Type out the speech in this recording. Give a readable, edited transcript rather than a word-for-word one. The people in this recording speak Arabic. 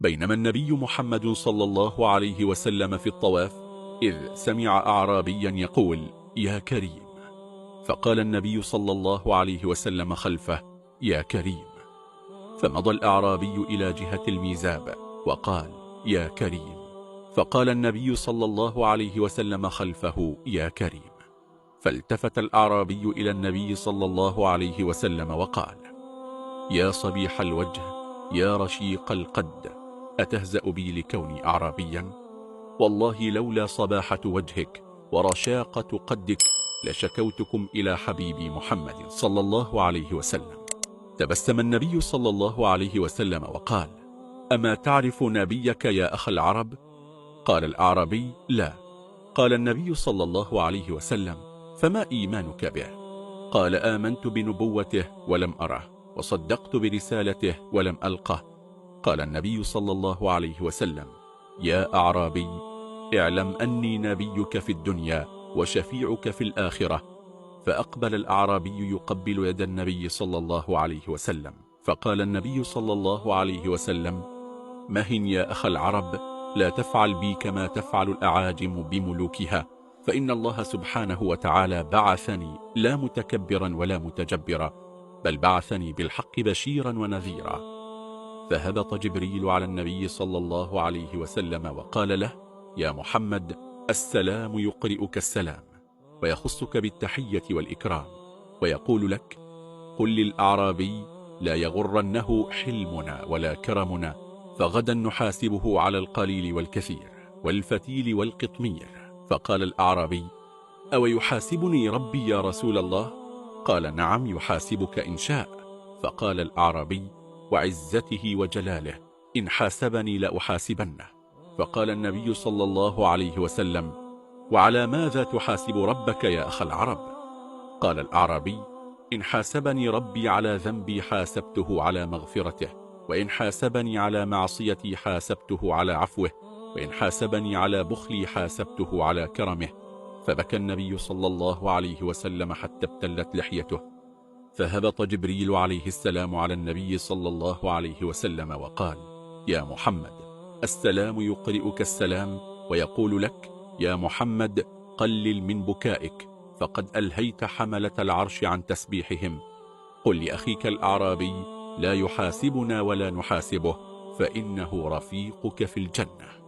بينما النبي محمد صلى الله عليه وسلم في الطواف إذ سمع أعرابيا يقول يا كريم، فقال النبي صلى الله عليه وسلم خلفه يا كريم، فمضى الأعرابي إلى جهة الميزاب وقال يا كريم، فقال النبي صلى الله عليه وسلم خلفه يا كريم، فالتفت الأعرابي إلى النبي صلى الله عليه وسلم وقال يا صبيح الوجه يا رشيق القد، أتهزأ بي لكوني أعرابيا؟ والله لولا صباحة وجهك ورشاقة قدك لشكوتكم إلى حبيبي محمد صلى الله عليه وسلم. تبسم النبي صلى الله عليه وسلم وقال أما تعرف نبيك يا أخ العرب؟ قال الأعرابي لا. قال النبي صلى الله عليه وسلم فما إيمانك به؟ قال آمنت بنبوته ولم أره، وصدقت برسالته ولم ألقه. قال النبي صلى الله عليه وسلم يا أعرابي اعلم أني نبيك في الدنيا وشفيعك في الآخرة. فأقبل الأعرابي يقبل يد النبي صلى الله عليه وسلم، فقال النبي صلى الله عليه وسلم مهن يا أخ العرب، لا تفعل بي كما تفعل الأعاجم بملوكها، فإن الله سبحانه وتعالى بعثني لا متكبرا ولا متجبرا، بل بعثني بالحق بشيرا ونذيرا. فهبط جبريل على النبي صلى الله عليه وسلم وقال له يا محمد السلام يقرئك السلام، ويخصك بالتحية والإكرام، ويقول لك قل للأعرابي لا يغرنه حلمنا ولا كرمنا، فغدا نحاسبه على القليل والكثير والفتيل والقطمير. فقال الأعرابي أو يحاسبني ربي يا رسول الله؟ قال نعم يحاسبك إن شاء. فقال الأعرابي وعزته وجلاله إن حاسبني لأحاسبنه. فقال النبي صلى الله عليه وسلم وعلى ماذا تحاسب ربك يا أخ العرب؟ قال الأعرابي إن حاسبني ربي على ذنبي حاسبته على مغفرته، وإن حاسبني على معصيتي حاسبته على عفوه، وإن حاسبني على بخلي حاسبته على كرمه. فبكى النبي صلى الله عليه وسلم حتى ابتلت لحيته. فهبط جبريل عليه السلام على النبي صلى الله عليه وسلم وقال يا محمد السلام يقرئك السلام، ويقول لك يا محمد قلل من بكائك، فقد ألهيت حملة العرش عن تسبيحهم. قل لأخيك الأعرابي لا يحاسبنا ولا نحاسبه، فإنه رفيقك في الجنة.